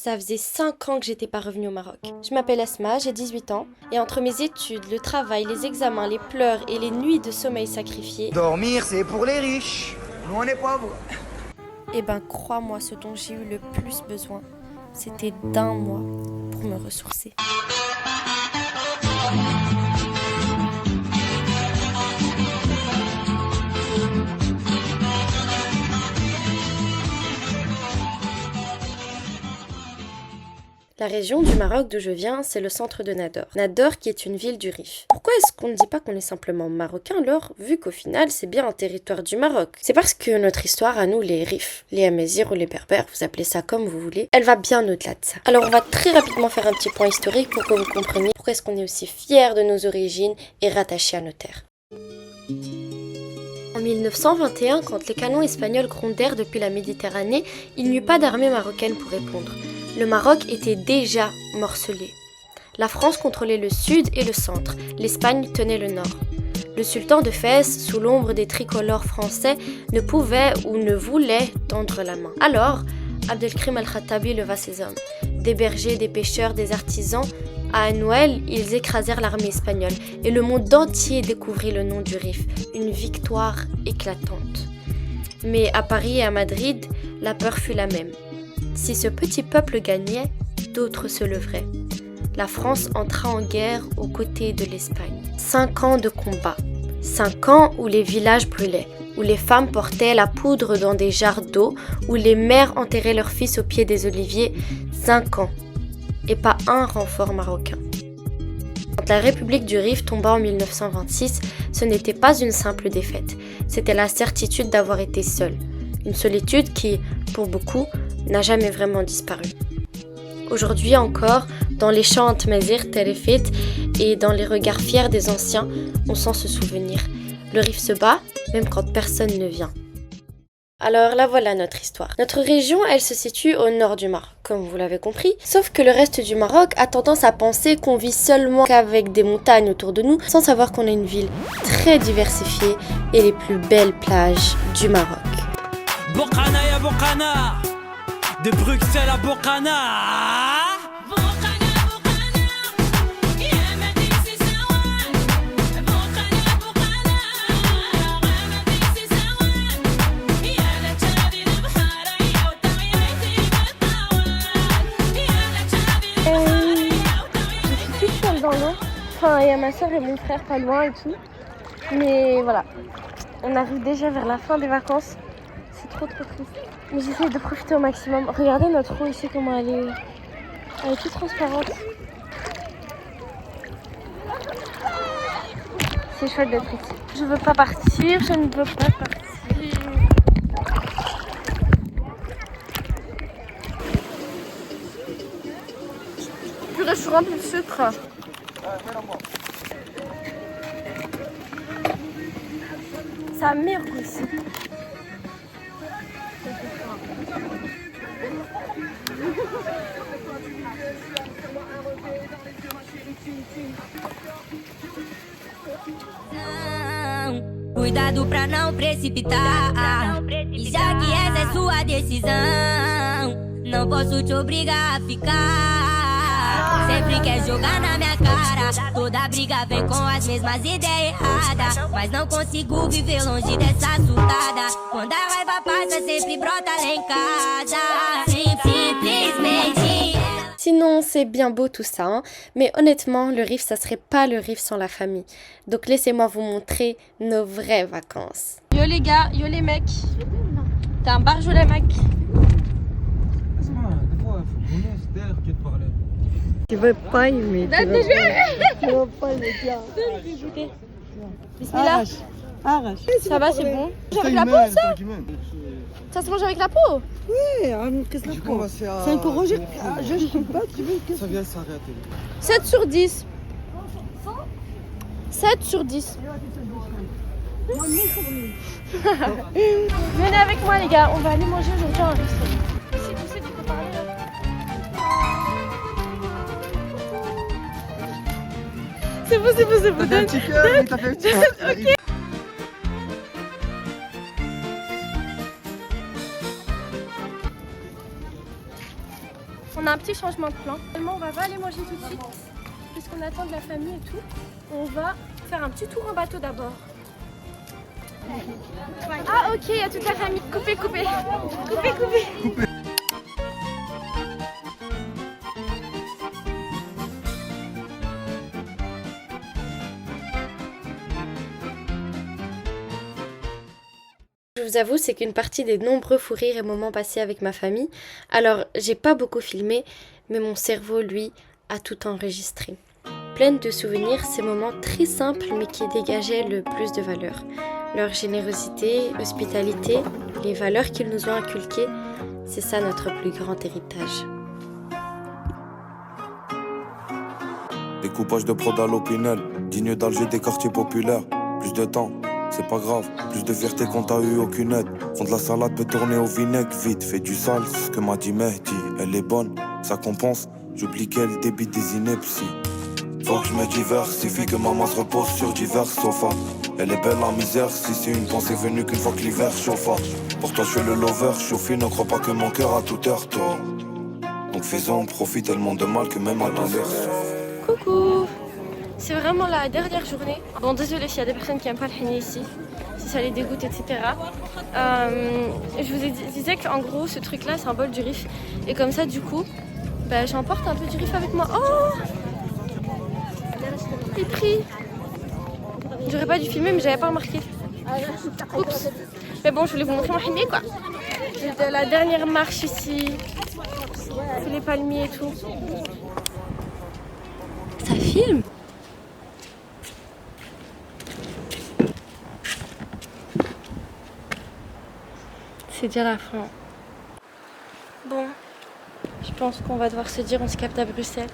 Ça faisait 5 ans que j'étais pas revenue au Maroc. Je m'appelle Asma, j'ai 18 ans, et entre mes études, le travail, les examens, les pleurs et les nuits de sommeil sacrifiés, Dormir, c'est pour les riches. Nous, on est pauvres. eh ben crois-moi, ce dont j'ai eu le plus besoin, c'était d'un mois pour me ressourcer. La région du Maroc d'où je viens, c'est le centre de Nador. Nador qui est une ville du Rif. Pourquoi est-ce qu'on ne dit pas qu'on est simplement marocain alors, vu qu'au final c'est bien un territoire du Maroc? C'est parce que notre histoire à nous, les Rif, les Amazirs ou les Berbères, vous appelez ça comme vous voulez, elle va bien au-delà de ça. Alors on va très rapidement faire un petit point historique pour que vous compreniez pourquoi est-ce qu'on est aussi fiers de nos origines et rattachés à nos terres. En 1921, quand les canons espagnols grondèrent depuis la Méditerranée, il n'y eut pas d'armée marocaine pour répondre. Le Maroc était déjà morcelé. La France contrôlait le sud et le centre, l'Espagne tenait le nord. Le sultan de Fès, sous l'ombre des tricolores français, ne pouvait ou ne voulait tendre la main. Alors, Abdelkrim al-Khattabi leva ses hommes. Des bergers, des pêcheurs, des artisans, à Noël, ils écrasèrent l'armée espagnole et le monde entier découvrit le nom du Rif, une victoire éclatante. Mais à Paris et à Madrid, la peur fut la même. Si ce petit peuple gagnait, d'autres se leveraient. La France entra en guerre aux côtés de l'Espagne. 5 ans de combat. 5 ans où les villages brûlaient, où les femmes portaient la poudre dans des jarres d'eau, où les mères enterraient leurs fils au pied des oliviers. 5 ans. Et pas un renfort marocain. Quand la République du Rif tomba en 1926, ce n'était pas une simple défaite. C'était la certitude d'avoir été seule. Une solitude qui, pour beaucoup, n'a jamais vraiment disparu. Aujourd'hui encore, dans les chants Antmazir, Telefit et dans les regards fiers des anciens, on sent se souvenir. Le Rif se bat, même quand personne ne vient. Alors là voilà notre histoire. Notre région, elle se situe au nord du Maroc, comme vous l'avez compris. Sauf que le reste du Maroc a tendance à penser qu'on vit seulement qu'avec des montagnes autour de nous, sans savoir qu'on a une ville très diversifiée et les plus belles plages du Maroc. Bokana ya Bokana, de Bruxelles à Bokana. Je suis toute seule dans l'eau. Enfin, il y a ma soeur et mon frère pas loin et tout. Mais voilà, on arrive déjà vers la fin des vacances. C'est trop triste. Mais j'essaie de profiter au maximum. Regardez notre eau ici, comment elle est toute transparente. C'est chouette d'être ici. Je veux pas partir, je ne veux pas partir. Purée, je suis remplie de sucre. Ça a meilleur goût ici. Cuidado pra não precipitar. E já que essa é sua decisão, não posso te obrigar a ficar. Sempre quer jogar na minha cara. Toda briga vem com as mesmas ideias erradas. Mas não consigo viver longe dessa surtada. Quando a raiva passa, sempre brota lá em casa. Simplesmente. Sinon, c'est bien beau tout ça, hein, mais honnêtement, le Rif, ça serait pas le Rif sans la famille. Donc laissez-moi vous montrer nos vraies vacances. Yo les gars, yo les mecs. T'es un barjou les mecs. Tu veux pas aimer. Tu veux pas aimer. Goûter. Bismillah. Arrache. Ça va, c'est bon. Avec la peau, ça? Ça se mange avec la peau? Oui, qu'est-ce que c'est un corrogé. Je sais pas, tu veux qu'est-ce que... Ça vient s'arrêter. 7 sur 10. 7 sur 10. Venez avec moi les gars, on va aller manger aujourd'hui à un restaurant. C'est du coup parler là. C'est bon. T'as fait un petit cœur, mais t'as fait un petit cœur. Ok. On a un petit changement de plan. Finalement, on va pas aller manger tout de suite, puisqu'on attend de la famille et tout. On va faire un petit tour en bateau d'abord. Ah ok, il y a toute la famille. Coupez, coupez. Coupez, coupez. Je vous avoue, c'est qu'une partie des nombreux fous rires et moments passés avec ma famille. Alors, j'ai pas beaucoup filmé, mais mon cerveau, lui, a tout enregistré. Pleine de souvenirs, ces moments très simples, mais qui dégageaient le plus de valeur. Leur générosité, l'hospitalité, les valeurs qu'ils nous ont inculquées, c'est ça notre plus grand héritage. Découpage de prod à l'Opinel, digne d'Alger des quartiers populaires. Plus de temps, c'est pas grave, plus de fierté qu'on t'a eu aucune aide. Fond de la salade peut tourner au vinaigre, vite, fais du sale, c'est ce que m'a dit Mehdi. Elle est bonne, ça compense, j'oublie qu'elle débite des inepties. Faut que je me diversifie, que maman se repose sur divers sofas. Elle est belle en misère, si c'est une pensée venue qu'une fois que l'hiver chauffa. Pour toi je suis le lover, chauffé, ne crois pas que mon cœur a toute heure toi. Donc fais-en, profite tellement de mal que même à l'inverse. Coucou! C'est vraiment la dernière journée. Bon, désolé s'il y a des personnes qui n'aiment pas le henné ici, si ça les dégoûte, etc. Je vous disais qu'en gros, ce truc-là, c'est un bol du Rif. Et comme ça, du coup, j'emporte un peu du Rif avec moi. Oh! Il est pris! J'aurais pas dû filmer, mais j'avais pas remarqué. Oups! Mais bon, je voulais vous montrer mon henné, quoi. J'ai la dernière marche ici. Tous les palmiers et tout. Ça filme? C'est déjà la fin. Bon, je pense qu'on va devoir se dire on se capte à Bruxelles.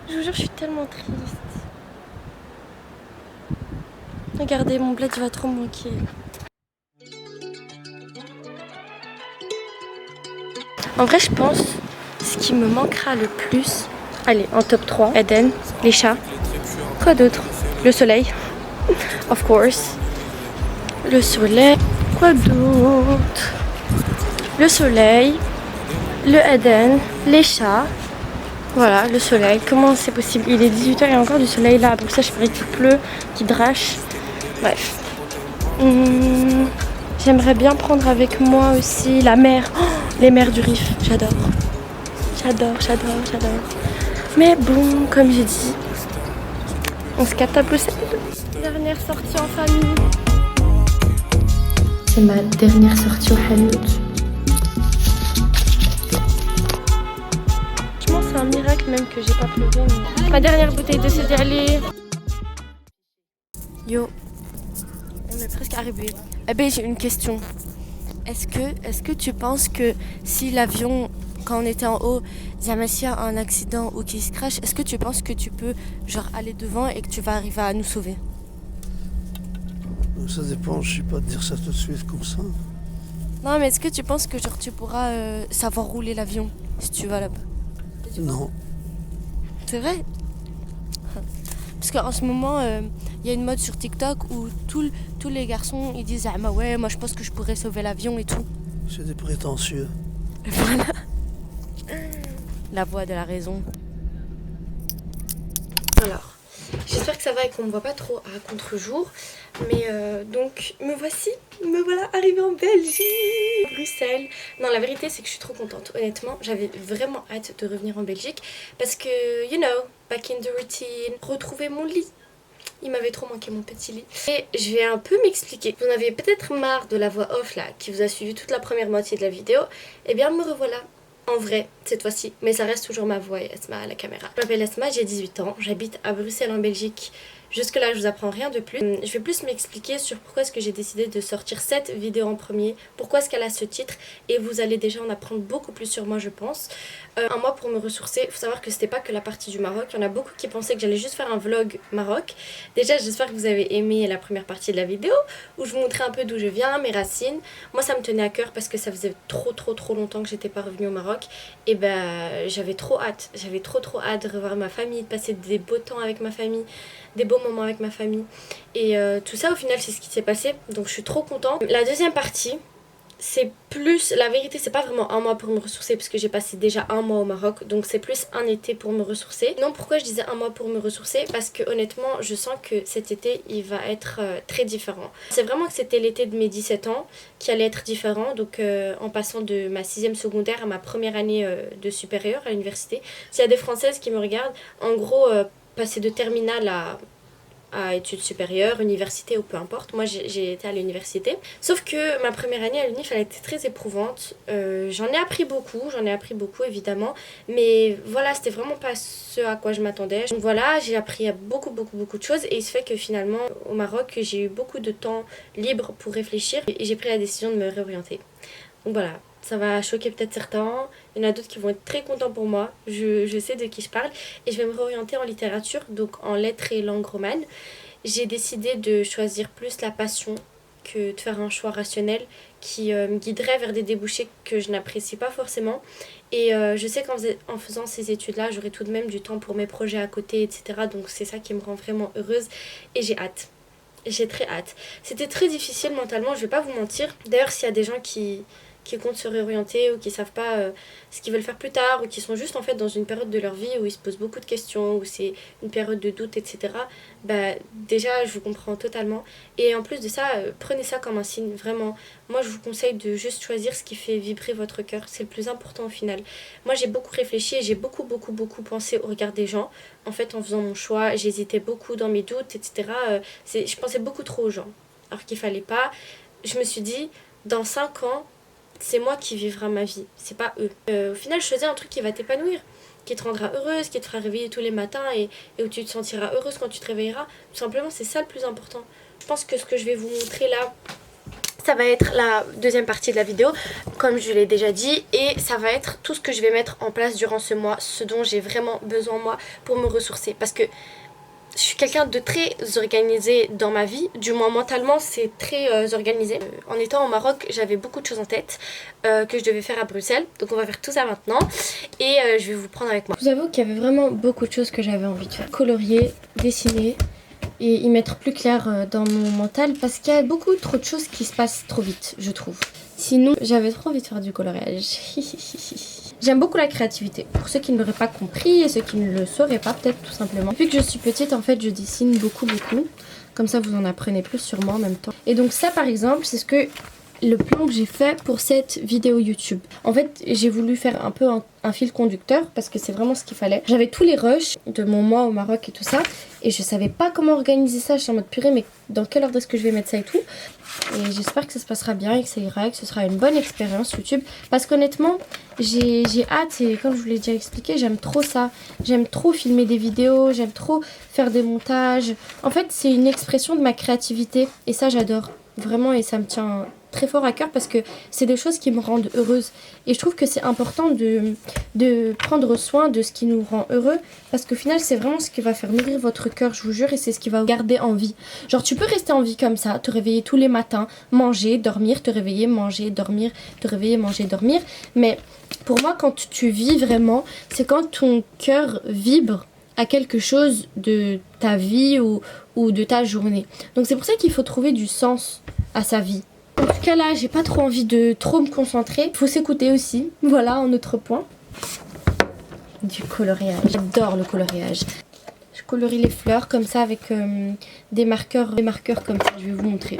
Je vous jure, je suis tellement triste. Regardez, mon bled, il va trop me manquer. En vrai, je pense, ce qui me manquera le plus... Allez, en top 3, Eden, les chats. Quoi d'autre? Le soleil, of course. Le soleil. Quoi d'autre? Le soleil, le Eden, les chats. Voilà, le soleil. Comment c'est possible? Il est 18h et encore du soleil là. Pour ça, je ferais qu'il pleut, qu'il drache. Bref. J'aimerais bien prendre avec moi aussi la mer. Oh, les mers du Rif, j'adore. J'adore, j'adore, j'adore. Mais bon, comme j'ai dit, on se capte à Bruxelles. Dernière sortie en famille. C'est ma dernière sortie au Hanout. Franchement, c'est un miracle même que j'ai pas pleuré. Mais... Ma dernière bouteille de céréales. Yo, on est presque arrivé. Eh ben, j'ai une question. Est-ce que tu penses que si l'avion, quand on était en haut, s'il y a un accident ou qu'il se crache, est-ce que tu penses que tu peux genre aller devant et que tu vas arriver à nous sauver? Ça dépend, je sais pas te dire ça tout de suite comme ça. Non, mais est-ce que tu penses que genre tu pourras savoir rouler l'avion si tu vas là-bas? Non. C'est vrai? Parce qu'en ce moment, il y a une mode sur TikTok où tous les garçons ils disent ah bah ouais, moi je pense que je pourrais sauver l'avion et tout. C'est des prétentieux. Voilà. La voix de la raison. Alors, j'espère que ça va et qu'on ne me voit pas trop à contre-jour. Mais donc, me voilà arrivée en Belgique, Bruxelles. Non, la vérité c'est que je suis trop contente. Honnêtement, j'avais vraiment hâte de revenir en Belgique. Parce que, you know, back in the routine, retrouver mon lit. Il m'avait trop manqué mon petit lit. Et je vais un peu m'expliquer. Vous en avez peut-être marre de la voix off là, qui vous a suivi toute la première moitié de la vidéo. Eh bien, me revoilà. En vrai, cette fois-ci, mais ça reste toujours ma voix et Esma à la caméra. Je m'appelle Esma, j'ai 18 ans, j'habite à Bruxelles en Belgique. Jusque là je vous apprends rien de plus. Je vais plus m'expliquer sur pourquoi est-ce que j'ai décidé de sortir cette vidéo en premier, pourquoi est-ce qu'elle a ce titre, et vous allez déjà en apprendre beaucoup plus sur moi je pense. Un mois pour me ressourcer, il faut savoir que c'était pas que la partie du Maroc, il y en a beaucoup qui pensaient que j'allais juste faire un vlog Maroc. Déjà j'espère que vous avez aimé la première partie de la vidéo, où je vous montrais un peu d'où je viens, mes racines. Moi ça me tenait à cœur parce que ça faisait trop longtemps que j'étais pas revenue au Maroc, et ben j'avais trop hâte de revoir ma famille, de passer des beaux temps avec ma famille, des beaux moments avec ma famille, et tout ça au final c'est ce qui s'est passé, donc je suis trop contente. La deuxième partie c'est plus, la vérité c'est pas vraiment un mois pour me ressourcer parce que j'ai passé déjà un mois au Maroc, donc c'est plus un été pour me ressourcer. Non, pourquoi je disais un mois pour me ressourcer? Parce que honnêtement je sens que cet été il va être très différent. C'est vraiment que c'était l'été de mes 17 ans qui allait être différent, donc en passant de ma 6e secondaire à ma première année de supérieur à l'université. S'il y a des Françaises qui me regardent, en gros passer de terminale à études supérieures, université ou peu importe. Moi j'ai été à l'université. Sauf que ma première année à l'unif elle a été très éprouvante. J'en ai appris beaucoup évidemment. Mais voilà, c'était vraiment pas ce à quoi je m'attendais. Donc voilà, j'ai appris beaucoup de choses. Et il se fait que finalement au Maroc j'ai eu beaucoup de temps libre pour réfléchir. Et j'ai pris la décision de me réorienter. Donc voilà. Ça va choquer peut-être certains, il y en a d'autres qui vont être très contents pour moi, je sais de qui je parle. Et je vais me réorienter en littérature, donc en lettres et langue romane. J'ai décidé de choisir plus la passion que de faire un choix rationnel qui me guiderait vers des débouchés que je n'apprécie pas forcément. Et je sais qu'en faisant ces études-là, j'aurai tout de même du temps pour mes projets à côté, etc. Donc c'est ça qui me rend vraiment heureuse et j'ai hâte. J'ai très hâte. C'était très difficile mentalement, je vais pas vous mentir. D'ailleurs, s'il y a des gens qui comptent se réorienter ou qui savent pas ce qu'ils veulent faire plus tard ou qui sont juste en fait dans une période de leur vie où ils se posent beaucoup de questions, où c'est une période de doute, etc. Bah déjà je vous comprends totalement et en plus de ça prenez ça comme un signe, vraiment. Moi je vous conseille de juste choisir ce qui fait vibrer votre cœur, c'est le plus important au final. Moi j'ai beaucoup réfléchi et j'ai beaucoup pensé au regard des gens. En fait en faisant mon choix j'hésitais beaucoup dans mes doutes, etc. Je pensais beaucoup trop aux gens alors qu'il fallait pas. Je me suis dit dans 5 ans c'est moi qui vivra ma vie, c'est pas eux. Au final, je choisis un truc qui va t'épanouir, qui te rendra heureuse, qui te fera réveiller tous les matins et où tu te sentiras heureuse quand tu te réveilleras. Tout simplement, c'est ça le plus important. Je pense que ce que je vais vous montrer là, ça va être la deuxième partie de la vidéo, comme je l'ai déjà dit, et ça va être tout ce que je vais mettre en place durant ce mois, ce dont j'ai vraiment besoin moi pour me ressourcer. Parce que je suis quelqu'un de très organisé dans ma vie, du moins mentalement c'est très organisé. En étant au Maroc j'avais beaucoup de choses en tête que je devais faire à Bruxelles, donc on va faire tout ça maintenant et je vais vous prendre avec moi. Je vous avoue qu'il y avait vraiment beaucoup de choses que j'avais envie de faire. Colorier, dessiner et y mettre plus clair dans mon mental parce qu'il y a beaucoup trop de choses qui se passent trop vite je trouve. Sinon j'avais trop envie de faire du coloriage. J'aime beaucoup la créativité. Pour ceux qui ne l'auraient pas compris et ceux qui ne le sauraient pas peut-être tout simplement. Depuis que je suis petite en fait je dessine beaucoup. Comme ça vous en apprenez plus sur moi en même temps. Et donc ça par exemple c'est le plan que j'ai fait pour cette vidéo YouTube. En fait j'ai voulu faire un peu un fil conducteur parce que c'est vraiment ce qu'il fallait. J'avais tous les rushs de mon mois au Maroc et tout ça et je savais pas comment organiser ça. Je suis en mode purée mais dans quel ordre est-ce que je vais mettre ça et tout. Et j'espère que ça se passera bien et que ça ira et que ce sera une bonne expérience YouTube. Parce qu'honnêtement j'ai hâte et comme je vous l'ai déjà expliqué j'aime trop ça. J'aime trop filmer des vidéos, j'aime trop faire des montages. En fait c'est une expression de ma créativité et ça j'adore vraiment et ça me tient très fort à cœur parce que c'est des choses qui me rendent heureuse et je trouve que c'est important de prendre soin de ce qui nous rend heureux parce qu'au final c'est vraiment ce qui va faire nourrir votre cœur je vous jure et c'est ce qui va vous garder en vie. Genre tu peux rester en vie comme ça, te réveiller tous les matins, manger, dormir, te réveiller, manger, dormir, te réveiller, manger, dormir, mais pour moi quand tu vis vraiment c'est quand ton cœur vibre à quelque chose de ta vie ou de ta journée. Donc c'est pour ça qu'il faut trouver du sens à sa vie. En tout cas là j'ai pas trop envie de trop me concentrer, faut s'écouter aussi, voilà un autre point. Du coloriage, j'adore le coloriage. Je colorie les fleurs comme ça avec des marqueurs comme ça, je vais vous montrer.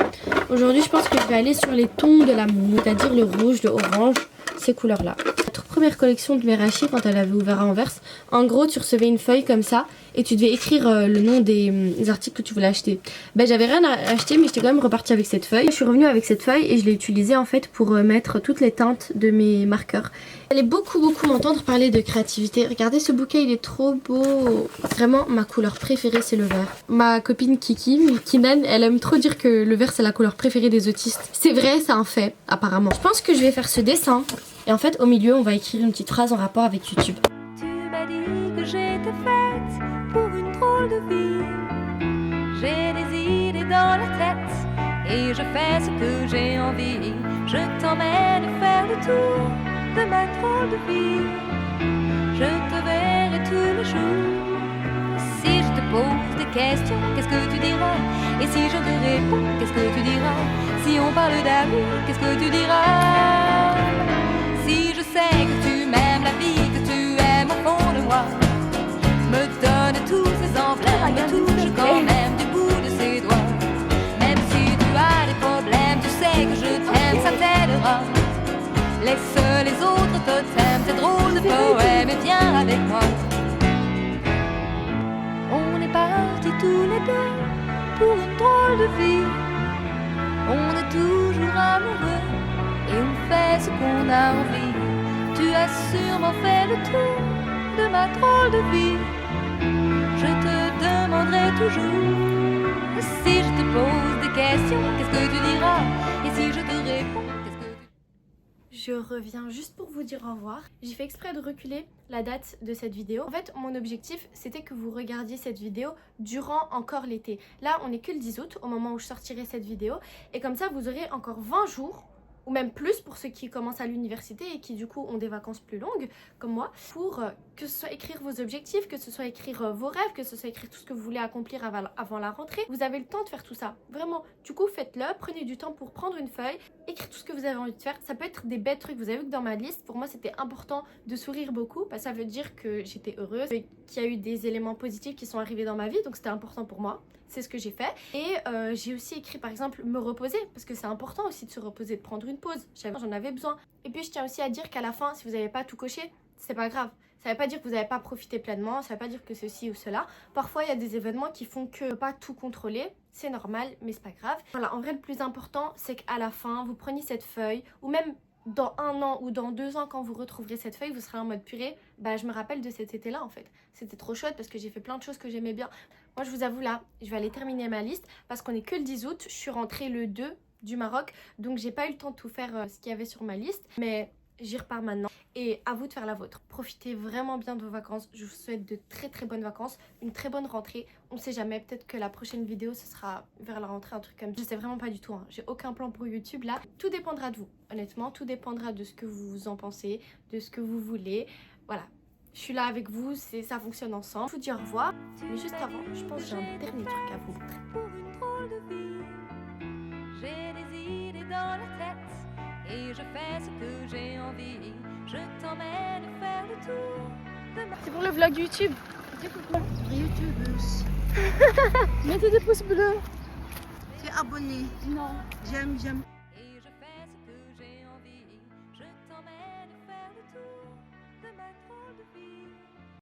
Aujourd'hui je pense que je vais aller sur les tons de l'amour, c'est-à-dire le rouge, le orange, ces couleurs là. Notre première collection de Merachi quand elle avait ouvert à Anvers, en gros tu recevais une feuille comme ça et tu devais écrire le nom des articles que tu voulais acheter. Ben j'avais rien à acheter mais j'étais quand même repartie avec cette feuille. Je suis revenue avec cette feuille et je l'ai utilisée en fait pour mettre toutes les teintes de mes marqueurs. Vous allez beaucoup m'entendre parler de créativité. Regardez ce bouquet, il est trop beau. Vraiment ma couleur préférée c'est le vert. Ma copine Kinan, elle aime trop dire que le vert c'est la couleur préférée des autistes. C'est vrai, c'est un fait apparemment. Je pense que je vais faire ce dessin et en fait au milieu on va écrire une petite phrase en rapport avec YouTube. Tu m'as dit que j'étais faite pour une drôle de vie. J'ai des idées dans la tête et je fais ce que j'ai envie. Je t'emmène faire le tour de ma drôle de vie. Je te verrai tous les jours. Si je te pose des questions, qu'est-ce que tu diras? Et si je te réponds, qu'est-ce que tu diras? Si on parle d'amour, qu'est-ce que tu diras? Si je sais que tu m'aimes la vie, que tu aimes au fond de moi, me donne tous ces emblèmes, me touche quand même du bout de ses doigts. Même si tu as des problèmes, tu sais que je t'aime, ça t'aidera. Laisse les autres totems, c'est drôle de poème, et viens avec moi. On est partis tous les deux pour une drôle de vie. On est toujours amoureux et on fait ce qu'on a envie. Tu as sûrement fait le tour de ma drôle de vie. Je te demanderai toujours si je te pose des questions, qu'est-ce que tu diras? Et si je te réponds, qu'est-ce que tu... Je reviens juste pour vous dire au revoir. J'ai fait exprès de reculer la date de cette vidéo. En fait, mon objectif, c'était que vous regardiez cette vidéo durant encore l'été. Là, on n'est que le 10 août, au moment où je sortirai cette vidéo. Et comme ça, vous aurez encore 20 jours, ou même plus pour ceux qui commencent à l'université et qui du coup ont des vacances plus longues, comme moi, pour que ce soit écrire vos objectifs, que ce soit écrire vos rêves, que ce soit écrire tout ce que vous voulez accomplir avant la rentrée. Vous avez le temps de faire tout ça, vraiment. Du coup, faites-le, prenez du temps pour prendre une feuille, écrire tout ce que vous avez envie de faire. Ça peut être des bêtes trucs. Vous avez vu que dans ma liste, pour moi, c'était important de sourire beaucoup, parce que ça veut dire que j'étais heureuse, qu'il y a eu des éléments positifs qui sont arrivés dans ma vie, donc c'était important pour moi. C'est ce que j'ai fait. Et j'ai aussi écrit par exemple me reposer, parce que c'est important aussi de se reposer, de prendre une pause. J'en avais besoin. Et puis je tiens aussi à dire qu'à la fin, si vous n'avez pas tout coché, c'est pas grave. Ça veut pas dire que vous n'avez pas profité pleinement, ça veut pas dire que ceci ou cela. Parfois il y a des événements qui font que pas tout contrôler, c'est normal, mais c'est pas grave. Voilà, en vrai le plus important c'est qu'à la fin vous preniez cette feuille, ou même dans 1 an ou dans 2 ans quand vous retrouverez cette feuille, vous serez en mode purée, bah je me rappelle de cet été là en fait. C'était trop chouette parce que j'ai fait plein de choses que j'aimais bien. Moi je vous avoue là, je vais aller terminer ma liste parce qu'on est que le 10 août, je suis rentrée le 2 du Maroc, donc j'ai pas eu le temps de tout faire ce qu'il y avait sur ma liste, mais j'y repars maintenant et à vous de faire la vôtre. Profitez vraiment bien de vos vacances, je vous souhaite de très très bonnes vacances, une très bonne rentrée. On sait jamais, peut-être que la prochaine vidéo ce sera vers la rentrée, un truc comme ça. Je sais vraiment pas du tout, hein. J'ai aucun plan pour YouTube là. Tout dépendra de vous, honnêtement, tout dépendra de ce que vous en pensez, de ce que vous voulez. Voilà, je suis là avec vous, ça fonctionne ensemble. Je vous dis au revoir, mais juste avant, je pense que j'ai un dernier truc à vous montrer. Pour une drôle de vie, j'ai des idées dans la tête et je fais ce que j'ai envie. Je t'emmène faire le tour de ma... C'est pour le vlog YouTube. YouTubeuse. Mettez des pouces bleus. Tu es abonné? Non. J'aime.